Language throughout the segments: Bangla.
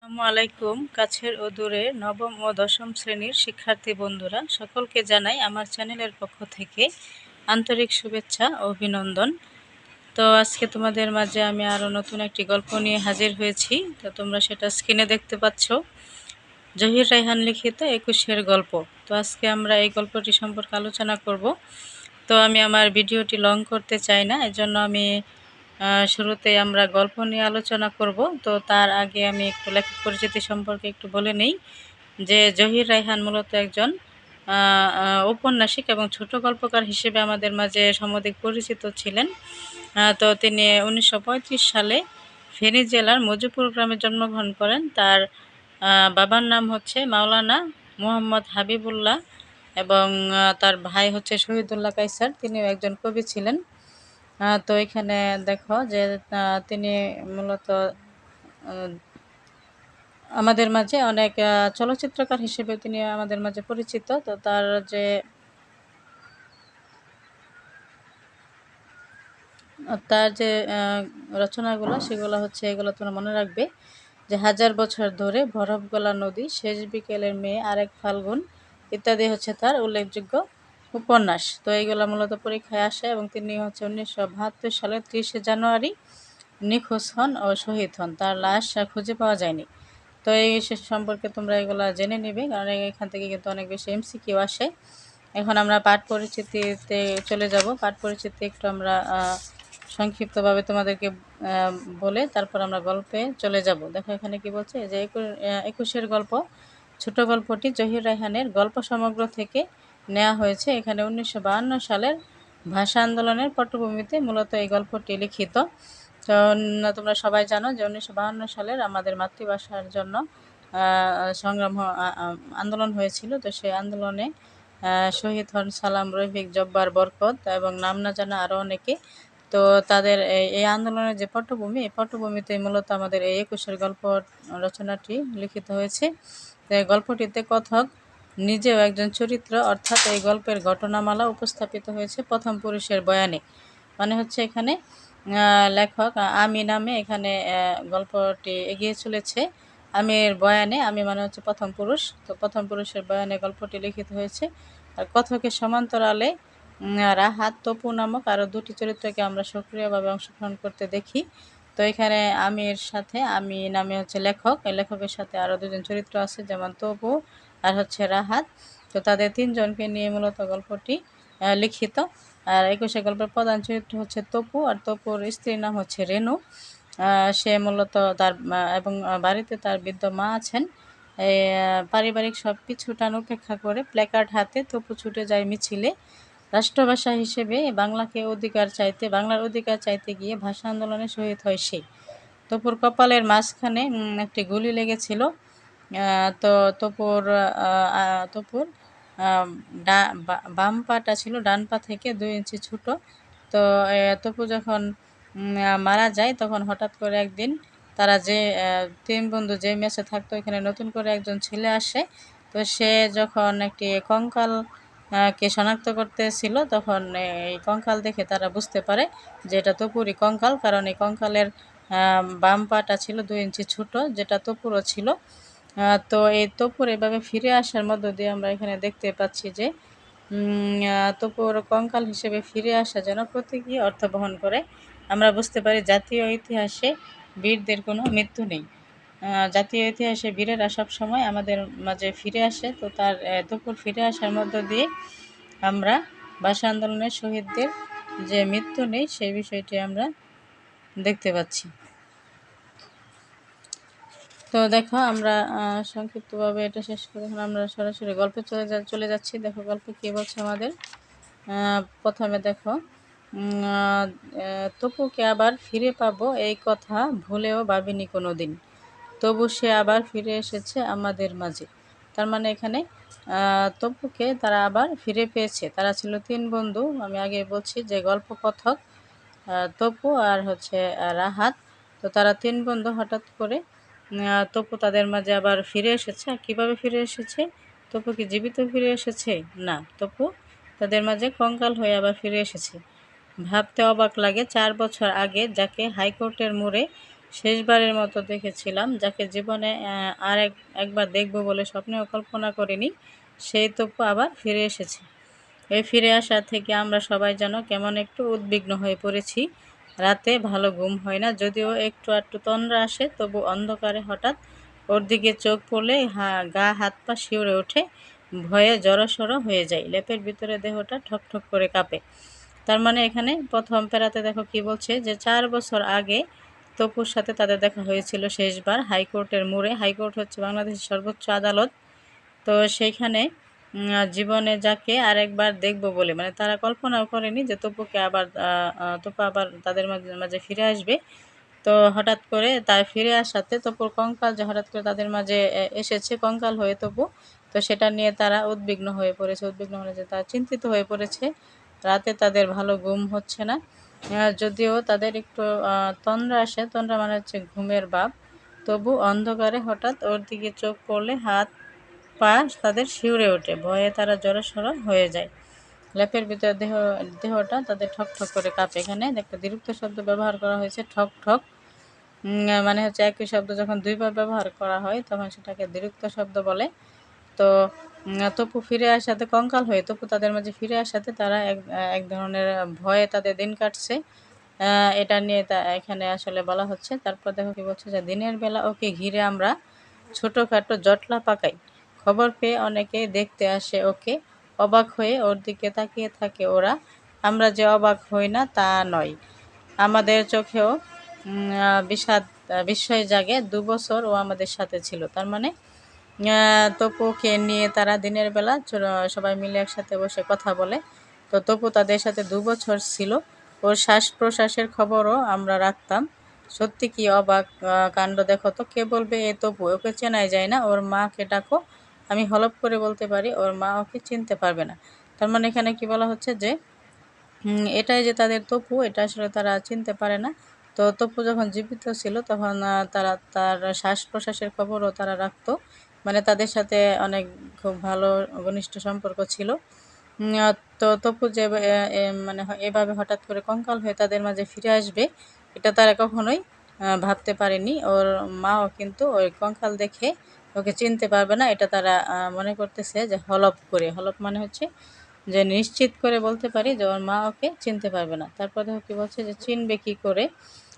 আসসালামু আলাইকুম। কাছের ও দূরের নবম ও দশম শ্রেণীর শিক্ষার্থী বন্ধুরা সকলকে জানাই আমার চ্যানেলের পক্ষ থেকে আন্তরিক শুভেচ্ছা ও অভিনন্দন। তো আজকে তোমাদের মাঝে আমি আরও নতুন একটি গল্প নিয়ে হাজির হয়েছি। তো তোমরা সেটা স্ক্রিনে দেখতে পাচ্ছ, জহির রায়হান লিখিত 21-এর গল্প। তো আজকে আমরা এই গল্পটি সম্পর্কে আলোচনা করব। তো আমি আমার ভিডিওটি লং করতে চাই না, এজন্য আমি শুরুতে আমরা গল্প নিয়ে আলোচনা করব। তো তার আগে আমি একটু লেখক পরিচিতি সম্পর্কে একটু বলে নেই যে জহির রায়হান মূলত একজন ঔপন্যাসিক এবং ছোট গল্পকার হিসেবে আমাদের মাঝে সমধিক পরিচিত ছিলেন। তো তিনি 1935 সালে ফেনী জেলার মজিপুর গ্রামে জন্মগ্রহণ করেন। তার বাবার নাম হচ্ছে মাওলানা মুহাম্মদ হাবিবুল্লাহ এবং তার ভাই হচ্ছে শহীদুল্লাহ কায়সার, তিনিও একজন কবি ছিলেন। তো এখানে দেখো যে তিনি মূলত আমাদের মাঝে অনেক চলচ্চিত্রকার হিসেবে তিনি আমাদের মাঝে পরিচিত। তো তার যে রচনাগুলো সেগুলো হচ্ছে, এগুলো তোমরা মনে রাখবে যে হাজার বছর ধরে, বরফ গলা নদী, শেষ বিকেলের মেয়ে, আরেক ফাল্গুন ইত্যাদি হচ্ছে তার উল্লেখযোগ্য উপন্যাস। তো এইগুলো মূলত পরীক্ষায় আসে এবং তিনি হচ্ছে 1972 সালের 30 জানুয়ারি নিখোঁজ হন ও শহীদ হন। তার লাশ খুঁজে পাওয়া যায়নি। তো এই সম্পর্কে তোমরা এগুলো জেনে নিবে, কারণ এখান থেকে কিন্তু অনেক বেশি এমসিকিউ আসে। এখন আমরা পাঠ পরিচিতিতে চলে যাব। পাঠ পরিচিতি একটু আমরা সংক্ষিপ্তভাবে তোমাদেরকে বলে তারপর আমরা গল্পে চলে যাব। দেখো এখানে কি বলছে যে 21-এর গল্প ছোট গল্পটি জহির রায়হানের গল্প সমগ্র থেকে নেওয়া হয়েছে। এখানে 1952 সালের ভাষা আন্দোলনের পটভূমিতে মূলত এই গল্পটি লিখিত। তো তোমরা সবাই জানো যে 1952 সালের আমাদের মাতৃভাষার জন্য সংগ্রাম আন্দোলন হয়েছিল। তো সেই আন্দোলনে শহীদ হন সালাম, রফিক, জব্বার, বরকত এবং নাম না জানা আরও অনেকে। তো তাদের এই আন্দোলনের যে পটভূমি, এই পটভূমিতে মূলত আমাদের এই 21-এর গল্প রচনাটি লিখিত হয়েছে। তো এই গল্পটিতে কথক নিজেও একজন চরিত্র, অর্থাৎ এই গল্পের ঘটনামালা উপস্থাপিত হয়েছে প্রথম পুরুষের বয়ানে। মানে হচ্ছে এখানে লেখক আমি নামে এখানে গল্পটি এগিয়ে চলেছে। আমির বয়ানে, আমি মানে হচ্ছে প্রথম পুরুষ, তো প্রথম পুরুষের বয়ানে গল্পটি লিখিত হয়েছে। আর কথকের সমান্তরালে রাহাত, তপু নামক আরও দুটি চরিত্রকে আমরা সক্রিয়ভাবে অংশগ্রহণ করতে দেখি। তো এখানে আমির সাথে, আমি নামে হচ্ছে লেখক, এই লেখকের সাথে আরও দুজন চরিত্র আছে, যেমন তপু আর হচ্ছে রাহাত। তো তাদের তিনজনকে নিয়ে মূলত গল্পটি লিখিত। আর 21-এর গল্পের প্রধান চরিত্র হচ্ছে তপু, আর তপুর স্ত্রীর নাম হচ্ছে রেনু। সে মূলত তার এবং বাড়িতে তার বৃদ্ধ মা আছেন। এই পারিবারিক সব পিছুটান উপেক্ষা করে প্ল্যাকার্ড হাতে তপু ছুটে যায় মিছিলে। রাষ্ট্রভাষা হিসেবে বাংলার অধিকার চাইতে গিয়ে ভাষা আন্দোলনে শহীদ হয় সে। তপুর কপালের মাঝখানে একটি গুলি লেগেছিল। তো তপুর বাম পাটা ছিল ডান পা থেকে 2 ইঞ্চি ছোট। তো তপু যখন মারা যায়, তখন হঠাৎ করে একদিন তারা যে 3 বন্ধু যে মেসে থাকতো, এখানে নতুন করে একজন ছেলে আসে। তো সে যখন একটি কঙ্কাল কে শনাক্ত করতেছিল, তখন এই কঙ্কাল দেখে তারা বুঝতে পারে যে এটা তপুরই কঙ্কাল, কারণ এই কঙ্কালের বাম পাটা ছিল 2 ইঞ্চি ছোট, যেটা তপুরও ছিল। তো এই তপুর এভাবে ফিরে আসার মধ্য দিয়ে আমরা এখানে দেখতে পাচ্ছি যে তপুর কঙ্কাল হিসেবে ফিরে আসা যেন প্রতীকী অর্থ বহন করে। আমরা বুঝতে পারি জাতীয় ইতিহাসে বীরদের কোনো মৃত্যু নেই। জাতীয় ইতিহাসে বীরেরা সব সময় আমাদের মাঝে ফিরে আসে। তো তার তপুর ফিরে আসার মধ্য দিয়ে আমরা ভাষা আন্দোলনের শহীদদের যে মৃত্যু নেই, সেই বিষয়টি আমরা দেখতে পাচ্ছি। তো দেখো আমরা সংক্ষিপ্তভাবে এটা শেষ করে এখন আমরা সরাসরি গল্পে চলে যাচ্ছি। দেখো গল্প কী বলছে আমাদের। প্রথমে দেখো, তপুকে আবার ফিরে পাবো এই কথা ভুলেও ভাবিনি কোনো দিন, তবু সে আবার ফিরে এসেছে আমাদের মাঝে। তার মানে এখানে তপুকে তারা আবার ফিরে পেয়েছে। তারা ছিল 3 বন্ধু, আমি আগে বলছি যে গল্প কথক, তপু আর হচ্ছে রাহাত। তো তারা 3 বন্ধু হঠাৎ করে তপু তাদের মাঝে আবার ফিরে এসেছে। আর কীভাবে ফিরে এসেছে? তপু কি জীবিত ফিরে এসেছে? না, তপু তাদের মাঝে কঙ্কাল হয়ে আবার ফিরে এসেছে। ভাবতে অবাক লাগে, 4 বছর আগে যাকে হাইকোর্টের মোড়ে শেষবারের মতো দেখেছিলাম, যাকে জীবনে একবার দেখব বলে স্বপ্নেও কল্পনা করিনি, সেই তপু আবার ফিরে এসেছে। এই ফিরে আসা থেকে আমরা সবাই যেন কেমন একটু উদ্বিগ্ন হয়ে পড়েছি। রাতে ভালো ঘুম হয় না, যদিও একটু একটু তন্দ্রা আসে, তবু অন্ধকারে হঠাৎ ওর দিকে চোখ পড়লে গা হাত পা শিউরে ওঠে, ভয়ে জড়সড় হয়ে যায়, লেপের ভিতরে দেহটা ঠকঠক করে কাঁপে। তার মানে এখানে প্রথম প্যারাতে দেখো কি বলছে, যে 4 বছর আগে তপুর সাথে তাদের দেখা হয়েছিল শেষবার হাইকোর্টের মোড়ে। হাইকোর্ট হচ্ছে বাংলাদেশের সর্বোচ্চ আদালত। তো সেইখানে জীবনে যাকে আরেকবার দেখব বলে, মানে তারা কল্পনাও করেনি যে তপু আবার তাদের মাঝে মাঝে ফিরে আসবে। তো হঠাৎ করে তার ফিরে আসাতে তপুর কঙ্কাল যে হঠাৎ করে তাদের মাঝে এসেছে কঙ্কাল হয়ে তপু, তো সেটা নিয়ে তারা উদ্বিগ্ন হয়ে পড়েছে। উদ্বিগ্ন মানে যে তারা চিন্তিত হয়ে পড়েছে। রাতে তাদের ভালো ঘুম হচ্ছে না, যদিও তাদের একটু তন্দ্রা আসে। তন্দ্রা মানে হচ্ছে ঘুমের ভাব। তবু অন্ধকারে হঠাৎ ওর দিকে চোখ পড়লে হাত পা তাদের শিউরে ওঠে, ভয়ে তারা জড়সড় হয়ে যায়, লেপের ভিতরে দেহটা তাদের ঠক ঠক করে কাঁপে। এখানে একটা দ্বিরুক্ত শব্দ ব্যবহার করা হয়েছে, ঠক ঠক। মানে হচ্ছে একই শব্দ যখন দুইবার ব্যবহার করা হয় তখন সেটাকে দ্বিরুক্ত শব্দ বলে। তো তপু ফিরে আসাতে কঙ্কাল হয়ে তপু তাদের মাঝে ফিরে আসাতে তারা এক ধরনের ভয়ে তাদের দিন কাটছে। এটা নিয়ে এখানে আসলে বলা হচ্ছে। তারপর দেখো কি বলছে, যে দিনের বেলা ওকে ঘিরে আমরা ছোটোখাটো জটলা পাকাই। খবর পেয়ে অনেকে দেখতে আসে ওকে, অবাক হয়ে ওর দিকে তাকিয়ে থাকে ওরা। আমরা যে অবাক হই না তা নয়, আমাদের চোখেও বিস্ময় জাগে। 2 বছর ও আমাদের সাথে ছিল। তার মানে তপুকে নিয়ে তারা দিনের বেলা সবাই মিলে একসাথে বসে কথা বলে। তো তপু তাদের সাথে 2 বছর ছিল। ওর শ্বাস প্রশ্বাসের খবরও আমরা রাখতাম। সত্যি কি অবাক কাণ্ড দেখো তো, কে বলবে এ তপু, ওকে চেনাই যায় না, ওর মাকে ডাকো। আমি হলপ করে বলতে পারি ওর মা ওকে চিনতে পারবে না। তার মানে এখানে কি বলা হচ্ছে, যে এটাই যে তাদের তপু, এটা আসলে তারা চিনতে পারে না। তো তপু যখন জীবিত ছিল তখন তারা তার শ্বাস প্রশ্বাসের খবরও তারা রাখতো, মানে তাদের সাথে অনেক খুব ভালো ঘনিষ্ঠ সম্পর্ক ছিল। তো তপু যে মানে এভাবে হঠাৎ করে কঙ্কাল হয়ে তাদের মাঝে ফিরে আসবে, এটা তারা কখনোই ভাবতে পারেনি। ওর মাও কিন্তু ওই কঙ্কাল দেখে ওকে চিনতে পারবে না, এটা তারা মনে করতেছে যে হলপ মানে হচ্ছে যে নিশ্চিত করে বলতে পারি যে ওর মা ওকে চিনতে পারবে না। তারপর দেখো কি বলছে, যে চিনবে কি করে।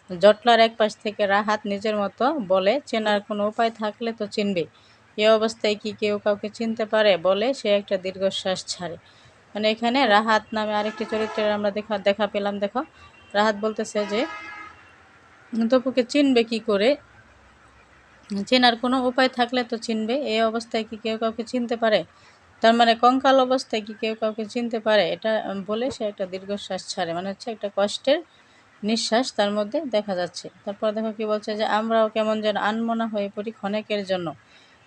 জটলার এক পাশ থেকে রাহাত নিজের মতো বলে, চেনার কোনো উপায় থাকলে তো চিনবে, এ অবস্থায় কি কেউ কাউকে চিনতে পারে, বলে সে একটা দীর্ঘশ্বাস ছাড়ে। মানে এখানে রাহাত নামে আরেকটি চরিত্রের আমরা দেখা পেলাম। দেখো রাহাত বলতেছে যে তপুকে চিনবে কি করে, চেনার কোনো উপায় থাকলে তো চিনবে, এই অবস্থায় কি কেউ কাউকে চিনতে পারে। তার মানে কঙ্কাল অবস্থায় কি কেউ কাউকে চিনতে পারে, এটা বলে সে একটা দীর্ঘশ্বাস ছাড়ে, মানে হচ্ছে একটা কষ্টের নিঃশ্বাস তার মধ্যে দেখা যাচ্ছে। তারপর দেখো কি বলছে, যে আমরাও কেমন যেন আনমনা হয়ে পড়ি ক্ষণেকের জন্য।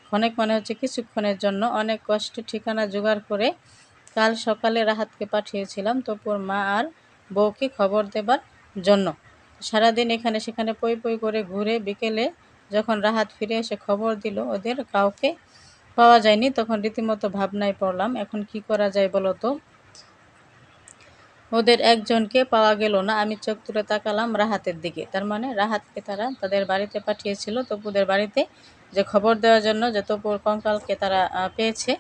ক্ষণেক মানে হচ্ছে কিছুক্ষণের জন্য। অনেক কষ্টে ঠিকানা জোগাড় করে কাল সকালে রাহাতকে পাঠিয়েছিলাম তপুর মা আর বউকে খবর দেবার জন্য। সারাদিন এখানে সেখানে পই পই করে ঘুরে বিকেলে যখন রাহাত ফিরে এসে খবর দিল ওদের কাউকে পাওয়া যায়নি, তখন রীতিমতো ভাবনায় পড়লাম, এখন কি করা যায় বলো তো। ওদের একজনকে পাওয়া গেল না। আমি চোখ তুলে তাকালাম রাহাতের দিকে। তার মানে রাহাতকে তারা তাদের বাড়িতে পাঠিয়েছিল, তপুদের বাড়িতে, যে খবর দেওয়ার জন্য যে তপুর কঙ্কালকে তারা পেয়েছে।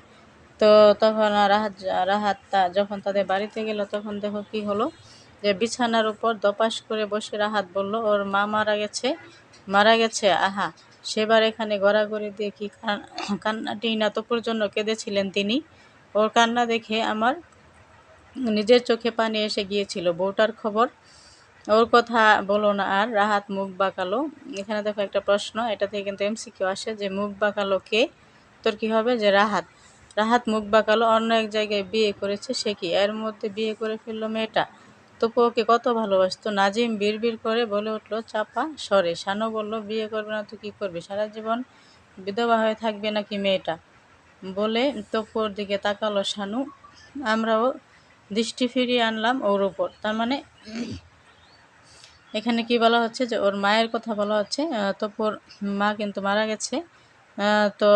তো তখন রাহাত যখন তাদের বাড়িতে গেল তখন দেখো কি হলো, যে বিছানার উপর দপাস করে বসে রাহাত বলল ওর মা মারা গেছে। আহা, সেবার এখানে গড়াগড়ি দিয়ে কি কান্নাটি না তপুর জন্য কেঁদেছিলেন তিনি। ওর কান্না দেখে আমার নিজের চোখে পানি এসে গিয়েছিল। বউটার খবর, ওর কথা বলো না আর। রাহাত মুখ বাঁকালো। এখানে দেখো একটা প্রশ্ন, এটা থেকে কিন্তু এমসিকিউ আসে, যে মুখ বাঁকালো কে, তোর কি হবে, যে রাহাত মুখ বাঁকালো। অন্য এক জায়গায় বিয়ে করেছে, সে কি এর মধ্যে বিয়ে করে ফেললো মেয়েটা। তপু ওকে কত ভালোবাসতো। নাজিম বিড়বিড় করে বলে উঠল চাপা স্বরে। শানু বলল, বিয়ে করবে না তো কি করবে, সারা জীবন বিধবা হয়ে থাকবে নাকি মেয়েটা, বলে তপুর দিকে তাকালো শানু। আমরাও দৃষ্টি ফিরিয়ে আনলাম ওর উপর। তার মানে এখানে কি বলা হচ্ছে, যে ওর মায়ের কথা বলা হচ্ছে। তপুর মা কিন্তু মারা গেছে। তো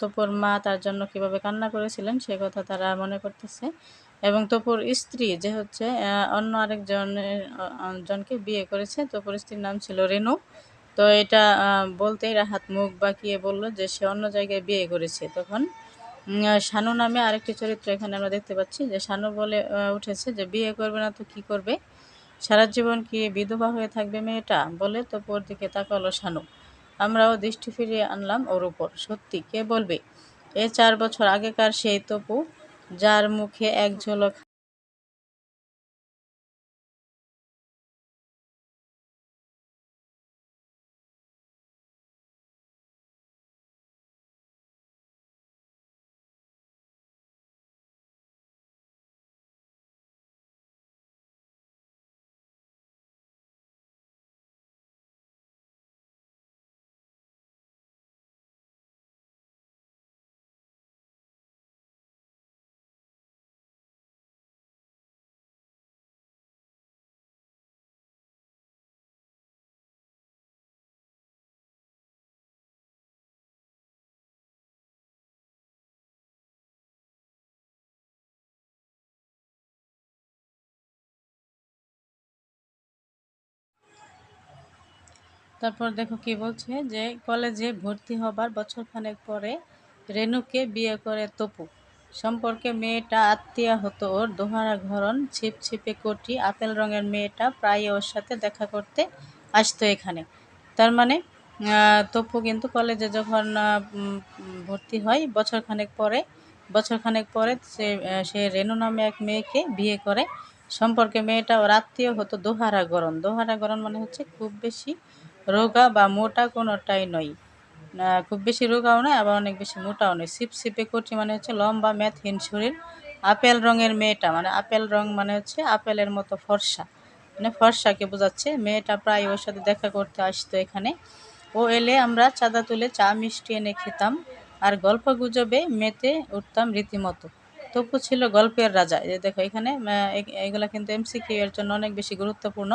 তপুর মা তার জন্য কিভাবে কান্না করেছিলেন সে কথা তারা মনে করতেছে। এবং তপুর স্ত্রী যে হচ্ছে অন্য আরেকজনের জনকে বিয়ে করেছে, তপুর স্ত্রীর নাম ছিল রেনু। তো এটা বলতেই রাহাত মুখ বাঁকিয়ে বলল যে সে অন্য জায়গায় বিয়ে করেছে। তখন শানু নামে আরেকটি চরিত্র এখানে আমরা দেখতে পাচ্ছি যে শানু বলে উঠেছে যে বিয়ে করবে না তো কি করবে, সারা জীবন কি বিধবা হয়ে থাকবে মেয়েটা, বলে তপুর দিকে তাকালো শানু। আমরাও দৃষ্টি ফিরিয়ে আনলাম ওর উপর। সত্যি, কে বলবে এ 4 বছর আগেকার সেই তপু, যার মুখে এক ঝলক। তারপর দেখো কি বলছে যে কলেজে ভর্তি হবার বছরখানেক পরে রেনুকে বিয়ে করে তপু। সম্পর্কে মেয়েটা আত্মীয়া হতো ওর, দোহারা ঘরন, ছিপছিপে কোটি, আপেল রঙের মেয়েটা প্রায় ওর সাথে দেখা করতে আসতো এখানে। তার মানে তপু কিন্তু কলেজে যখন ভর্তি হয় বছরখানেক পরে সে রেনু নামে এক মেয়েকে বিয়ে করে। সম্পর্কে মেয়েটা ওর আত্মীয় হতো দোহারা গরন। দোহারা গরন মানে হচ্ছে খুব বেশি রোগা বা মোটা কোনোটাই নয়, খুব বেশি রোগাও নয় আবার অনেক বেশি মোটাও নয়। ছিপছিপে কচি মানে হচ্ছে লম্বা মেদহীন শরীর। আপেল রঙের মেয়েটা মানে আপেল রং মানে হচ্ছে আপেলের মতো ফর্সা, মানে ফর্সাকে বোঝাচ্ছে। মেয়েটা প্রায় ওর সাথে দেখা করতে আসতো এখানে। ও এলে আমরা চাঁদা তুলে চা মিষ্টি এনে খেতাম আর গল্প গুজবে মেতে উঠতাম রীতিমতো। তপু ছিল গল্পের রাজা। এই যে দেখো এখানে এগুলা কিন্তু এমসিকিউ এর জন্য অনেক বেশি গুরুত্বপূর্ণ।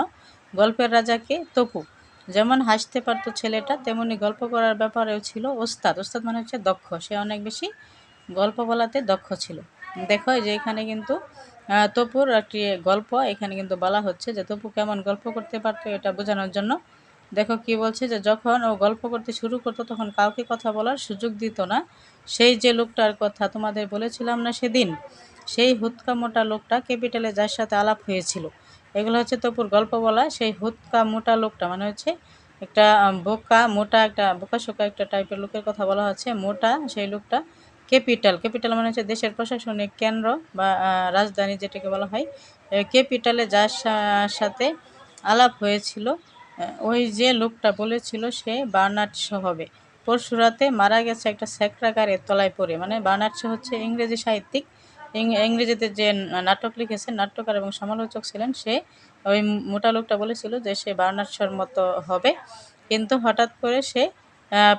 গল্পের রাজাকে তপু। যেমন হাসতে পারতো ছেলেটা, তেমনি গল্প করার ব্যাপারেও ছিল ওস্তাদ। ওস্তাদ মানে হচ্ছে দক্ষ, সে অনেক বেশি গল্প বলাতে দক্ষ ছিল। দেখো এই যে এখানে কিন্তু তপুর একটি গল্প এখানে কিন্তু বলা হচ্ছে যে তপু কেমন গল্প করতে পারতো এটা বোঝানোর জন্য। দেখো কি বলছে যে যখন ও গল্প করতে শুরু করতো তখন কাউকে কথা বলার সুযোগ দিত না। সেই যে লোকটার কথা তোমাদের বলেছিলাম না সেদিন, সেই হুৎকা মোটা লোকটা, ক্যাপিটালে যার সাথে আলাপ হয়েছিল। এগুলো হচ্ছে তপুর গল্প বলা। সেই হুৎকা মোটা লোকটা মানে হচ্ছে একটা বোকা মোটা, একটা বোকাশোকা একটা টাইপের লোকের কথা বলা হচ্ছে। মোটা সেই লোকটা। ক্যাপিটাল মানে হচ্ছে দেশের প্রশাসনিক কেন্দ্র বা রাজধানী যেটাকে বলা হয়। ক্যাপিটালে যার সাথে আলাপ হয়েছিল, ওই যে লোকটা বলেছিল সে বার্নার্ড শো হবে। পরশু রাতে মারা গেছে একটা স্যাকরাগারের তলায় পড়ে। মানে বার্নার্ড শো হচ্ছে ইংরেজি সাহিত্যিক, ইংরেজিতে যে নাটক লিখেছেন, নাট্যকার এবং সমালোচক ছিলেন সে। ওই মোটা লোকটা বলেছিল যে সে বার্নার্ড শোর মতো হবে, কিন্তু হঠাৎ করে সে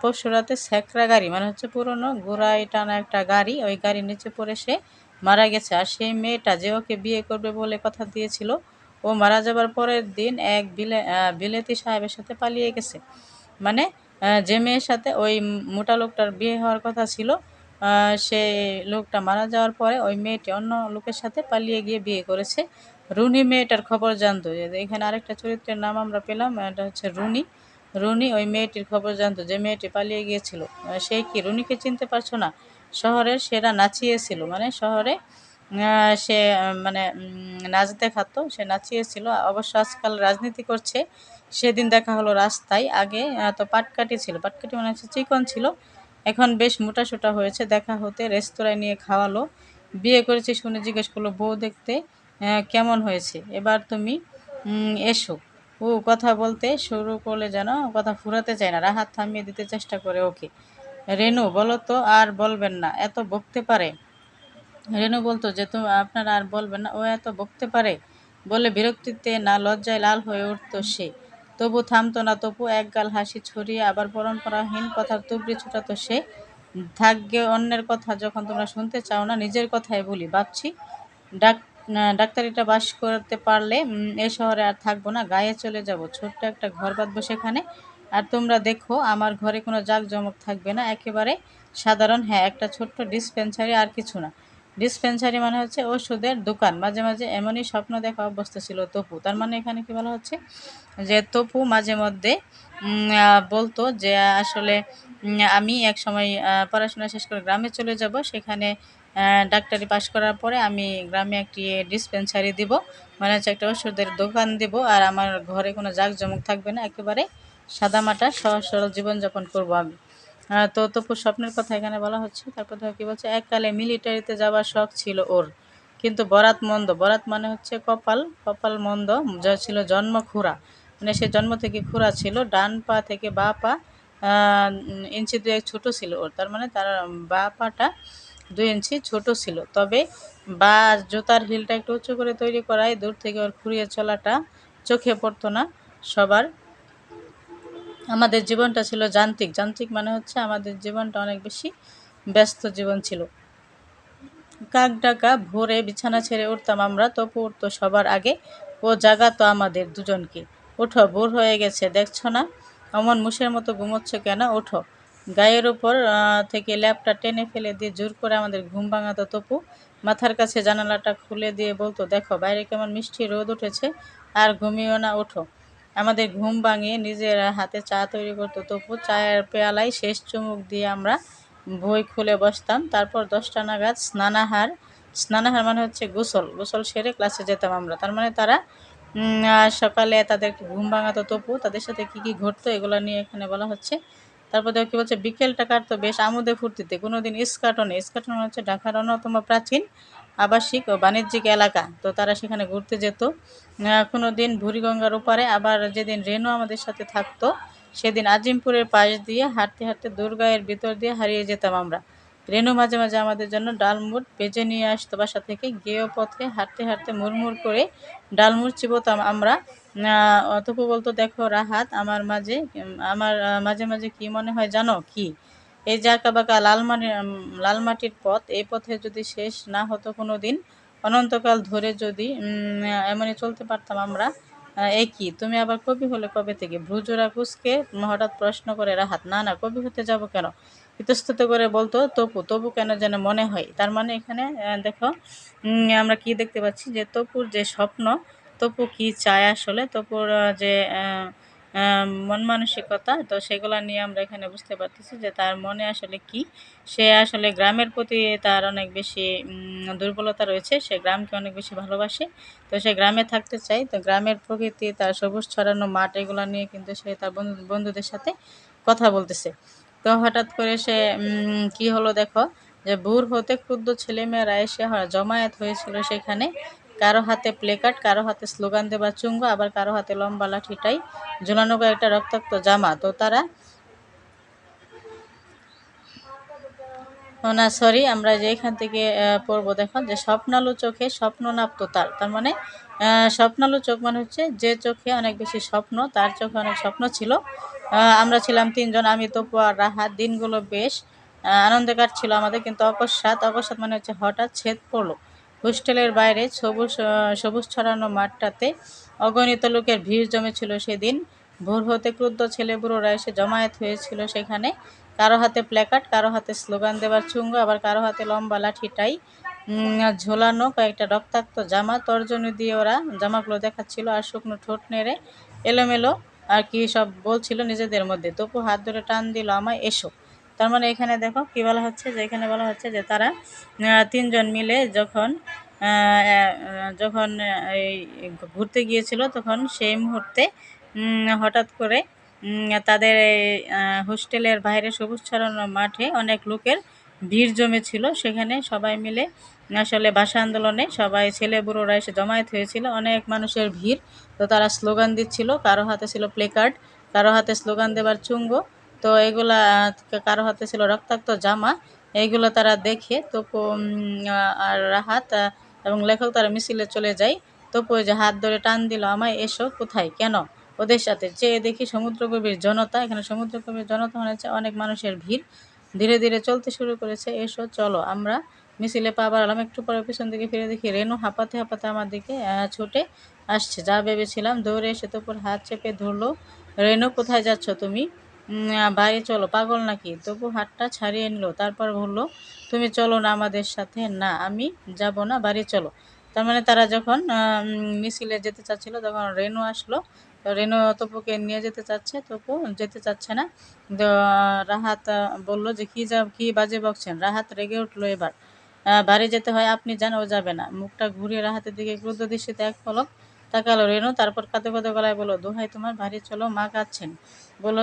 পরশু রাতে স্যাকরা গাড়ি মানে হচ্ছে পুরনো ঘোড়ায় টানা একটা গাড়ি, ওই গাড়ির নিচে পড়ে সে মারা গেছে। আর সেই মেয়েটা যে ওকে বিয়ে করবে বলে কথা দিয়েছিল, ও মারা যাবার পরের দিন এক বিলেতি সাহেবের সাথে পালিয়ে গেছে। মানে যে মেয়ের সাথে ওই মোটা লোকটার বিয়ে হওয়ার কথা ছিল, সে লোকটা মারা যাওয়ার পরে ওই মেয়েটি অন্য লোকের সাথে পালিয়ে গিয়ে বিয়ে করেছে। রুনি মেয়েটার খবর জানতো। এখানে আরেকটা চরিত্রের নাম আমরা পেলাম, এটা হচ্ছে রুনি। রুনি ওই মেয়েটির খবর জানতো যে মেয়েটি পালিয়ে গিয়েছিল। সে কি রুনিকে চিনতে পারছো না? শহরের সেরা নাচিয়েছিল, মানে শহরে সে মানে নাচ দেখাতো, সে নাচিয়েছিল। অবশ্য আজকাল রাজনীতি করছে। সেদিন দেখা হলো রাস্তায়। আগে তো পাটকাঠি ছিল, পাটকাঠি মানে হচ্ছে চিকন ছিল, এখন বেশ মোটাসোটা হয়েছে। দেখা হতে রেস্তোরাঁয় নিয়ে খাওয়ালো। বিয়ে করেছি শুনে জিজ্ঞেস করলো বউ দেখতে কেমন হয়েছে, এবার তুমি এসো। ও কথা বলতে শুরু করলে যেন কথা ফুরাতে চায় না। রাহাত থামিয়ে দিতে চেষ্টা করে ওকে। রেনু বলো তো, আর বলবেন না, এত বকতে পারে। রেনু বলতো যে তুমি আপনারা আর বলবেন না, ও এত বকতে পারে, বলে বিরক্তিতে না লজ্জায় লাল হয়ে উঠতো সে। তবু থামতো না তপু, একগাল হাসি ছড়িয়ে আবার পরম্পরাহীন কথার তুবড়ি ছুটাতো সে। থাকবে অন্যের কথা যখন তোমরা শুনতে চাও না, নিজের কথাই বলি। ভাবছি ডাক্তারিটা পাশ করতে পারলে এ শহরে আর থাকবো না, গায়ে চলে যাব, ছোট্ট একটা ঘর বাঁধবো সেখানে। আর তোমরা দেখো আমার ঘরে কোনো জাঁকজমক থাকবে না, একেবারে সাধারণ, হ্যাঁ একটা ছোট্ট ডিসপেন্সারি, আর কিছু না। ডিসপেন্সারি মানে হচ্ছে ওষুধের দোকান। মাঝে মাঝে এমনই স্বপ্ন দেখা অভ্যস্ত ছিল তপু। তার মানে এখানে কি বলা হচ্ছে যে তপু মাঝে মধ্যে বলতো যে আসলে আমি এক সময় পড়াশোনা শেষ করে গ্রামে চলে যাব, সেখানে ডাক্তারি পাশ করার পরে আমি গ্রামে একটি ডিসপেন্সারি দিব, মানে হচ্ছে একটা ওষুধের দোকান দিব, আর আমার ঘরে কোনো জাঁকজমক থাকবে না, একেবারে সাদামাটা সহজ সরল জীবনযাপন করব আমি। তো তপুর স্বপ্নের কথা এখানে বলা হচ্ছে। তারপর দেখো কি বলছে, এককালে মিলিটারিতে যাওয়ার শখ ছিল ওর, কিন্তু বরাত মন্দ। বরাত মানে হচ্ছে কপাল, কপাল মন্দ, যা ছিল জন্ম খুরা, মানে সে জন্ম থেকে খুরা ছিল। ডান পা থেকে বা পা ইঞ্চি 2 ছোট ছিল ওর, তার মানে তার বা পাটা 2 ইঞ্চি ছোট ছিল। তবে বা জুতার হিলটা একটু উঁচু করে তৈরি করায় দূর থেকে ওর খুঁড়িয়ে চলাটা চোখে পড়তো না সবার। আমাদের জীবনটা ছিল যান্ত্রিক। যান্ত্রিক মানে হচ্ছে আমাদের জীবনটা অনেক বেশি ব্যস্ত জীবন ছিল। কাক ডাকা ভোরে বিছানা ছেড়ে উঠতাম আমরা, তপু উঠতো সবার আগে। ও জাগাতো আমাদের দুজনকে। ওঠো, ভোর হয়ে গেছে, দেখছো না অমন মুষের মতো ঘুমোচ্ছ কেন, ওঠো। গায়ের উপর থেকে ল্যাপটা টেনে ফেলে দিয়ে জোর করে আমাদের ঘুম ভাঙাতো তপু। মাথার কাছে জানালাটা খুলে দিয়ে বলতো, দেখো বাইরে কেমন মিষ্টি রোদ উঠেছে, আর ঘুমিও না, ওঠো। আমাদের ঘুম ভাঙিয়ে নিজের হাতে চা তৈরি করতো তপু। চায়ের পেয়ালায় শেষ চুমুক দিয়ে আমরা বই খুলে বসতাম। তারপর 10টা নাগাদ স্নানাহার, স্নানাহার মানে হচ্ছে গোসল, গোসল সেরে ক্লাসে যেতাম আমরা। তার মানে তারা সকালে তাদেরকে ঘুম ভাঙাতো তপু। তাদের সাথে কি কি ঘটতো এগুলো নিয়ে এখানে বলা হচ্ছে। তারপর দেখো কি বলছে, বিকেলটা কাটতো বেশ আমোদে ফুর্তিতে, কোনোদিন ইস্কাটনে। ইস্কাটন হচ্ছে ঢাকার অন্যতম প্রাচীন আবাসিক ও বাণিজ্যিক এলাকা, তো তারা সেখানে ঘুরতে যেত। কোনো দিন বুড়িগঙ্গার ওপারে, আবার যেদিন রেনু আমাদের সাথে থাকতো সেদিন আজিমপুরের পাশ দিয়ে হাঁটতে হাঁটতে দুর্গায়ের ভিতর দিয়ে হারিয়ে যেতাম আমরা। রেনু মাঝে মাঝে আমাদের জন্য ডালমুট ভেজে নিয়ে আসতো বাসা থেকে। গেও পথে হাঁটতে হাঁটতে মুড়মুড় করে ডালমুট চিবোতাম আমরা। তপু বলতো, দেখো রাহাত, আমার মাঝে মাঝে কি মনে হয় জানো কি, এই যে আঁকাবাঁকা লাল মাটির পথ, এই পথে যদি শেষ না হতো কোনো দিন, অনন্তকাল ধরে যদি এমনই চলতে পারতাম আমরা। এ কি, তুমি আবার কবি হলে কবে থেকে? ভ্রুজোড়া কুঁচকে হঠাৎ প্রশ্ন করে রাহাত। না না, কবি হতে যাব কেন, ইতস্তত করে বলতো তপু। তবু কেন যেন মনে হয়। তার মানে এখানে দেখো আমরা কি দেখতে পাচ্ছি, যে তপুর যে স্বপ্ন, তপু কি চায় আসলে, তপুর যে মন মানসিকতা, তো সেগুলো নিয়ে আমরা এখানে বুঝতে পারতেছি যে তার মনে আসলে কি। সে আসলে গ্রামের প্রতি তার অনেক বেশি দুর্বলতা রয়েছে, সে গ্রামকে অনেক বেশি ভালোবাসে, তো সে গ্রামে থাকতে চায়। তো গ্রামের প্রকৃতি, তার সবুজ ছড়ানো মাঠ, এগুলো নিয়ে কিন্তু সে তার বন্ধুদের সাথে কথা বলতেছে। তো হঠাৎ করে সে কি হলো দেখো, যে ভোর হতে ক্ষুদ্র ছেলেমেয়েরা এসে জমায়েত হয়েছিল সেখানে। কারো হাতে প্লেকার্ড, কারো হাতে স্লোগান দেবার চুঙ্গ, আবার কারো হাতে লম্বা লাঠিটাই ঝুলানো একটা রক্তাক্ত জামা। তো তারা না সরি, আমরা যে এখান থেকে পড়বো দেখো, যে স্বপ্নালু চোখে স্বপ্ন নাপতো তার। তার মানে স্বপ্নালু চোখ মানে হচ্ছে যে চোখে অনেক বেশি স্বপ্ন, তার চোখে অনেক স্বপ্ন ছিল। আমরা ছিলাম 3জন, আমি তপু আর রাহাত। দিনগুলো বেশ আনন্দে কাটছিল আমাদের, কিন্তু অকস্মাৎ, অকস্মাৎ মানে হচ্ছে হঠাৎ, ছেদ পড়লো। হোস্টেলের বাইরে সবুজ ছড়ানো মাঠটাতে অগণিত লোকের ভিড় জমেছিল সেদিন। ভোর হতে ক্রুদ্ধ ছেলেবুড়োরা এসে জমায়েত হয়েছিল সেখানে। কারো হাতে প্ল্যাকার্ড, কারো হাতে স্লোগান দেবার চুঙ্গ, আবার কারো হাতে লম্বা লাঠিটাই ঝোলানো কয়েকটা রক্তাক্ত জামা। তর্জনী দিয়ে ওরা জামাগুলো দেখাচ্ছিল, আর শুকনো ঠোঁট নেড়ে এলোমেলো আর কি সব বলছিল নিজেদের মধ্যে। তপু হাত ধরে টান দিল আমায়, এসো। তার মানে এখানে দেখো কি বলা হচ্ছে, যে এখানে বলা হচ্ছে যে তারা 3জন মিলে যখন যখন এই ঘুরতে গিয়েছিল, তখন সেই মুহূর্তে হঠাৎ করে তাদের হোস্টেলের বাইরে সবুজ ছড়ানো মাঠে অনেক লোকের ভিড় জমেছিল সেখানে। সবাই মিলে আসলে ভাষা আন্দোলনে সবাই ছেলেবুড়োরা এসে জমায়েত হয়েছিল, অনেক মানুষের ভিড়। তো তারা স্লোগান দিচ্ছিল, কারো হাতে ছিল প্লেকার্ড, কারো হাতে স্লোগান দেবার চুঙ্গ, তো এগুলা কারো হাতে ছিল রক্তাক্ত জামা। এইগুলো তারা দেখে তপু আর রাহাত এবং লেখক তারা মিছিলে চলে যায়। তপু যে হাত ধরে টান দিল আমায়, এসো। কোথায়, কেন? ওদের সাথে। চেয়ে দেখি সমুদ্রকবির জনতা, এখানে সমুদ্রকবির জনতা মানে হচ্ছে অনেক মানুষের ভিড়, ধীরে ধীরে চলতে শুরু করেছে। এসো, চলো। আমরা মিছিলে পা বাড়ালাম। একটু পরে পিছন দিকে ফিরে দেখি রেনু হাঁপাতে হাঁপাতে আমার দিকে ছুটে আসছে। যা ভেবেছিলাম, দৌড়ে এসে তপুর হাত চেপে ধরলো। রেনু, কোথায় যাচ্ছ তুমি? বাড়ি চলো, পাগল নাকি? তবু হাতটা ছাড়িয়ে নিল। তারপর বলল, তুমি চলো না আমাদের সাথে। না, আমি যাব না, বাড়ি চলো। তার মানে তারা যখন মিছিলে যেতে চাচ্ছিল, তখন রেনু আসলো। তো রেনু তপুকে নিয়ে যেতে চাচ্ছে, তপু যেতে চাচ্ছে না। তো রাহাত বলল যে কি বাজে বকছেন। রাহাত রেগে উঠলো এবার। বাড়ি যেতে হয়, আপনি যান, ও যাবে না। মুখটা ঘুরিয়ে রাহাতের দিকে ক্রুদ্ধ দৃষ্টিতে এক পলক তাকালো রেনু। তারপর কাঁদো কাঁদো গলায় বলল, দোহাই তোমার, বাড়ি চলো, মা কাঁদছেন। বলল,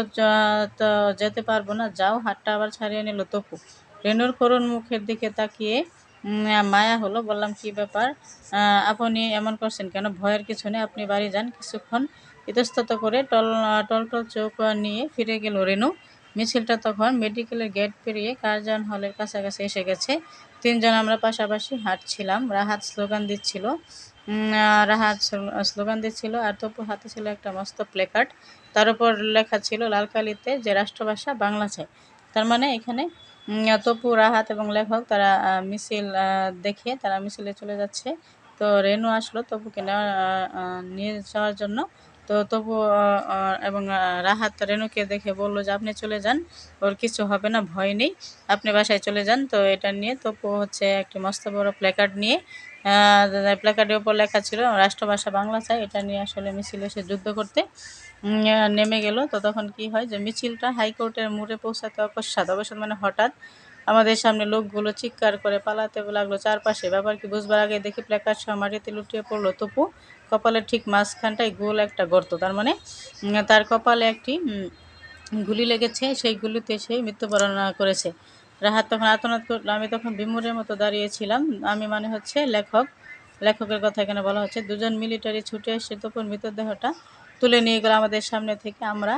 তো যেতে পারবো না, যাও। হাতটা আবার ছাড়িয়ে নিল তপু। রেনুর করুণ মুখের দিকে তাকিয়ে মায়া হলো। বললাম, কি ব্যাপার, আপনি এমন করছেন কেন? ভয়ের কিছু নেই, আপনি বাড়ি যান। কিছুক্ষণ ইতস্তত করে টলটল চোখ নিয়ে ফিরে গেল রেনু। মিছিলটা তখন মেডিকেলের গেট পেরিয়ে কার্জন হলের কাছাকাছি এসে গেছে। তিনজন আমরা পাশাপাশি হাঁটছিলাম। রাহাত স্লোগান দিচ্ছিল, আর তপুর হাতে ছিল একটা মস্ত প্লেকার্ড। তার উপর লেখা ছিল লাল কালিতে যে রাষ্ট্রভাষা বাংলা চাই। তার মানে এখানে তপু, রাহাত এবং লেখক তারা মিছিল দেখে তারা মিছিলে চলে যাচ্ছে। তো রেনু আসলো তপুকে নিয়ে যাওয়ার জন্য। তো তপু এবং রাহাত রেনুকে দেখে বলল যে, আপনি চলে যান, ওর কিছু হবে না, ভয় নেই, আপনি বাসায় চলে যান। তো এটা নিয়ে তপু হচ্ছে একটি মস্ত বড় প্ল্যাকার্ড নিয়ে, প্ল্যাকার্ডের উপর লেখা ছিল রাষ্ট্রভাষা বাংলা চাই। এটা নিয়ে আসলে মিছিল এসে যুদ্ধ করতে নেমে গেল। তো তখন কি হয় যে মিছিলটা হাইকোর্টের মোড়ে পৌঁছাতে অকস্মাৎ মানে হঠাৎ আমাদের সামনে লোকগুলো চিৎকার করে পালাতে লাগলো চারপাশে। ব্যাপার কি বুঝবার আগে দেখি প্ল্যাকার্ড সহ মাটিতে লুটিয়ে পড়লো তপু। কপালের ঠিক মাঝখানটায় গোল একটা গর্ত। তার মানে তার কপালে একটি গুলি লেগেছে, সেই গুলিতে সে মৃত্যুবরণ করেছে। রাহাত তখন আর্তনাদ করলো। আমি তখন বিমূঢ়ের মতো দাঁড়িয়েছিলাম। আমি মানে হচ্ছে লেখকের কথা এখানে বলা হচ্ছে। দুজন মিলিটারি ছুটে এসে তপুর মৃতদেহটা তুলে নিয়ে গেল আমাদের সামনে থেকে। আমরা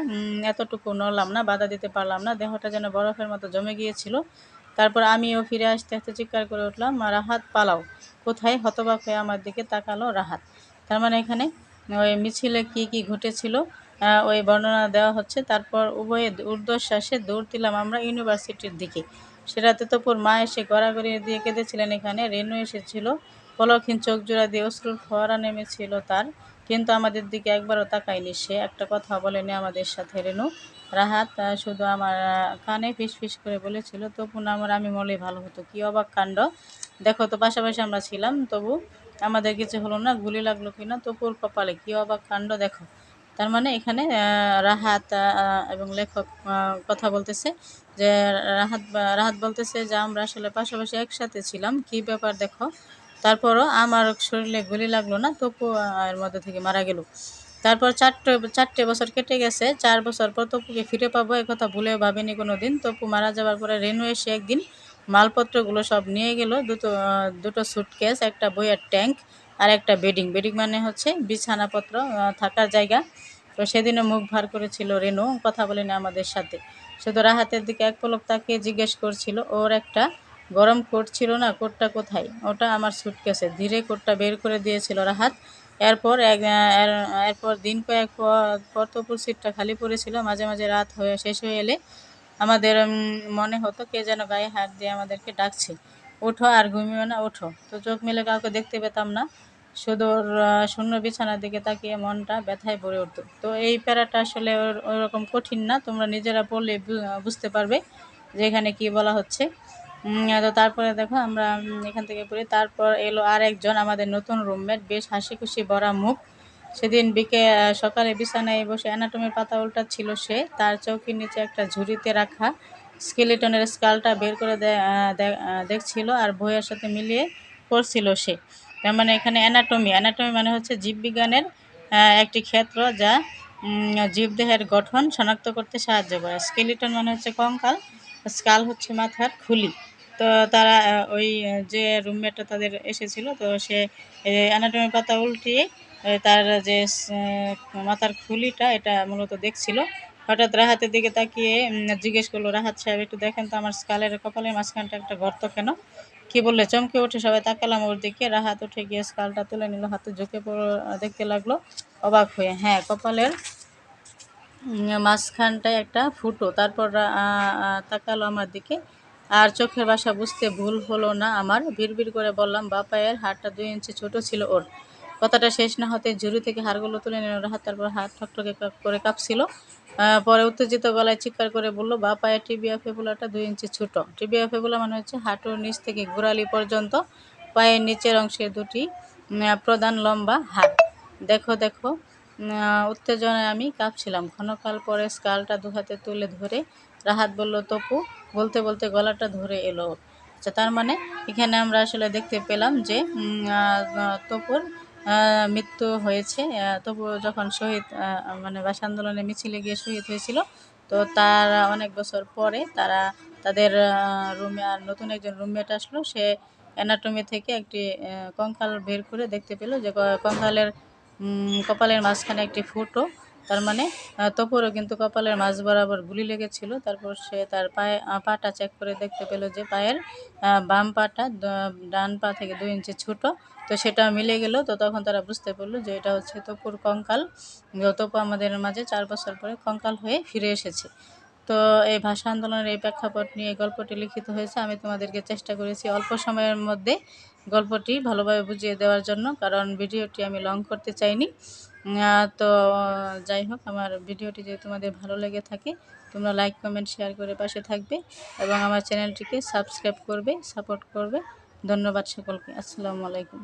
এতটুকু নড়লাম না, বাধা দিতে পারলাম না। দেহটা যেন বরফের মতো জমে গিয়েছিল। তারপর আমিও ফিরে আসতে আসতে চিৎকার করে উঠলাম, রাহাত পালাও! কোথায়? হতবাক হয়ে আমার দিকে তাকালো রাহাত। তার মানে এখানে ওই মিছিলে কি কি ঘটেছিল ওই বর্ণনা দেওয়া হচ্ছে। তারপর উভয়ে ঊর্ধ্বশ্বাসে দৌড় দিলাম আমরা ইউনিভার্সিটির দিকে। সেরাতে তপুর মা এসে গড়াগড়ি দিয়ে কেঁদেছিলেন। এখানে রেনু এসেছিল, পলকহীন চোখ জোড়া দিয়ে অশ্রুর ফোয়ারা নেমেছিল তার, কিন্তু আমাদের দিকে একবারও তাকায়নি সে, একটা কথা বলেনি আমাদের সাথে। রেনু রাহাত শুধু আমার কানে ফিসফিস করে বলেছিল, তপু না আমার, আমি মরলেই ভালো হতো। কি অবাক কাণ্ড! দেখো তো, পাশাপাশি আমরা ছিলাম, তবু আমাদের কিছু হলো না। গুলি লাগলো কিনা তপুর কপালে, কি অবাক কাণ্ড দেখো। তার মানে এখানে রাহাত এবং লেখক কথা বলতেছে যে রাহাত বলতেছে যে আমরা আসলে পাশাপাশি একসাথে ছিলাম, কি ব্যাপার দেখো। তারপরও আমার শরীরে গুলি লাগলো না, তপু এর মধ্যে থেকে মারা গেল। তারপর চারটে বছর কেটে গেছে। 4 বছর পর তপুকে ফিরে পাবো একথা ভুলেও ভাবিনি কোনো দিন। তপু মারা যাওয়ার পরে রেনু এসে একদিন মালপত্রগুলো সব নিয়ে গেল। দুটো সুটকেস, একটা বইয়ের ট্যাঙ্ক আর একটা বেডিং মানে হচ্ছে বিছানাপত্র থাকার জায়গা। তো সেদিনও মুখ ভার করেছিল রেনু, কথা বলেনি আমাদের সাথে। শুধু রাহাতের দিকে এক পলক তাকিয়ে জিজ্ঞেস করছিল, ওর একটা গরম কোট ছিল না, কোটটা কোথায়? ওটা আমার সুটকেসে। ধীরে কোটটা বের করে দিয়েছিল রাহাত। এরপর দিন কয়েক পর তপুর সিটটা খালি পড়েছিল। মাঝে মাঝে রাত শেষ হয়ে এলে আমাদের মনে হতো কে যেন গায়ে হাত দিয়ে আমাদেরকে ডাকছে, ওঠো আর ঘুমিও না, ওঠো। তো চোখ মেলে কাউকে দেখতে পেতাম না, শুধু ওর শূন্য বিছানার দিকে তাকিয়ে মনটা ব্যথায় ভরে উঠত। তো এই প্যারাটা আসলে ওরকম কঠিন না, তোমরা নিজেরা পড়লে বুঝতে পারবে যে এখানে কি বলা হচ্ছে। তো তারপরে দেখো আমরা এখান থেকে পড়ি। তারপর এলো আর একজন আমাদের নতুন রুমমেট, বেশ হাসি খুশি ভরা মুখ। সেদিন সকালে বিছানায় বসে অ্যানাটমির পাতা উল্টাচ্ছিল সে। তার চৌকির নিচে একটা ঝুড়িতে রাখা স্কেলিটনের স্কালটা বের করে দেখছিল আর বইয়ের সাথে মিলিয়ে পড়ছিল সে। তার মানে এখানে অ্যানাটমি মানে হচ্ছে জীববিজ্ঞানের একটি ক্ষেত্র যা জীবদেহের গঠন শনাক্ত করতে সাহায্য করে। স্কেলিটন মানে হচ্ছে কঙ্কাল, স্কাল হচ্ছে মাথার খুলি। তো তারা ওই যে রুমমেটটা তাদের এসেছিল, তো সে অ্যানাটমি পাতা উল্টিয়ে তার যে মাথার খুলিটা এটা মূলত দেখছিল। হঠাৎ রাহাতের দিকে তাকিয়ে জিজ্ঞেস করলো, রাহাত সাহেব একটু দেখেন তো আমার স্কালের কপালের মাঝখানটা একটা গর্ত কেন? কি বললে? চমকে উঠে সবাই তাকালাম ওর দিকে। রাহাত উঠে গিয়ে স্কালটা তুলে নিল, হাতে ঝুঁকে দেখতে লাগলো অবাক হয়ে। হ্যাঁ, কপালের মাঝখানটায় একটা ফুটো। তারপর তাকালো আমার দিকে, আর চোখের ভাষা বুঝতে ভুল হলো না আমার। বিড়বিড় করে বললাম, বাঁ পায়ের হাড়টা 2 ইঞ্চি ছোট ছিল ওর। কথাটা শেষ না হতে ঝুড়ি থেকে হাড়গুলো তুলে নিল রাহাত, তারপর হাত ঠকঠকে করে কাঁপছিল। পরে উত্তেজিত গলায় চিৎকার করে বলল, বা পায়ের টিবিয়া ফেবুলাটা 2 ইঞ্চি ছোট। টিবিয়া ফেবুলা মানে হচ্ছে হাঁটুর নিচ থেকে গোড়ালি পর্যন্ত পায়ের নিচের অংশের দুটি প্রধান লম্বা হাড়। দেখো দেখো। উত্তেজনায় আমি কাঁপছিলাম। ক্ষণকাল পরে স্কালটা দুহাতে তুলে ধরে রাহাত বলল, তপু। বলতে বলতে গলাটা ধরে এলো ওর। আচ্ছা, তার মানে এখানে আমরা আসলে দেখতে পেলাম যে তপুর মৃত্যু হয়েছে। তপু যখন শহীদ মানে ভাষা আন্দোলনে মিছিলে গিয়ে শহীদ হয়েছিল, তো তার অনেক বছর পরে তারা তাদের রুমে আর নতুন একজন রুমমেট আসলো। সে অ্যানাটমি থেকে একটি কঙ্কাল বের করে দেখতে পেল যে কঙ্কালের কপালের মাঝখানে একটি ফুটো। তার মানে তপুরও কিন্তু কপালের মাঝ বরাবর গুলি লেগেছিল। তারপর সে তার পাটা চেক করে দেখতে পেল যে পায়ের বাম পাটা ডান পা থেকে 2 ইঞ্চি ছোট। তো সেটা মিলে গেল। তো তখন তারা বুঝতে পারলো যে এটা হচ্ছে তপুর কঙ্কাল। তপু আমাদের মাঝে 4 বছর পরে কঙ্কাল হয়ে ফিরে এসেছে। তো এই ভাষা আন্দোলনের এই প্রেক্ষাপট নিয়ে গল্পটি লিখিত হয়েছে। আমি তোমাদেরকে চেষ্টা করেছি অল্প সময়ের মধ্যে গল্পটি ভালোভাবে বুঝিয়ে দেওয়ার জন্য, কারণ ভিডিওটি আমি লং করতে চাইনি। তো যাই হোক, আমার ভিডিওটি যদি তোমাদের ভালো লেগে থাকে, তোমরা লাইক কমেন্ট শেয়ার করে পাশে থাকবে এবং আমার চ্যানেলটিকে সাবস্ক্রাইব করবে, সাপোর্ট করবে। ধন্যবাদ সকলকে। আসসালামু আলাইকুম।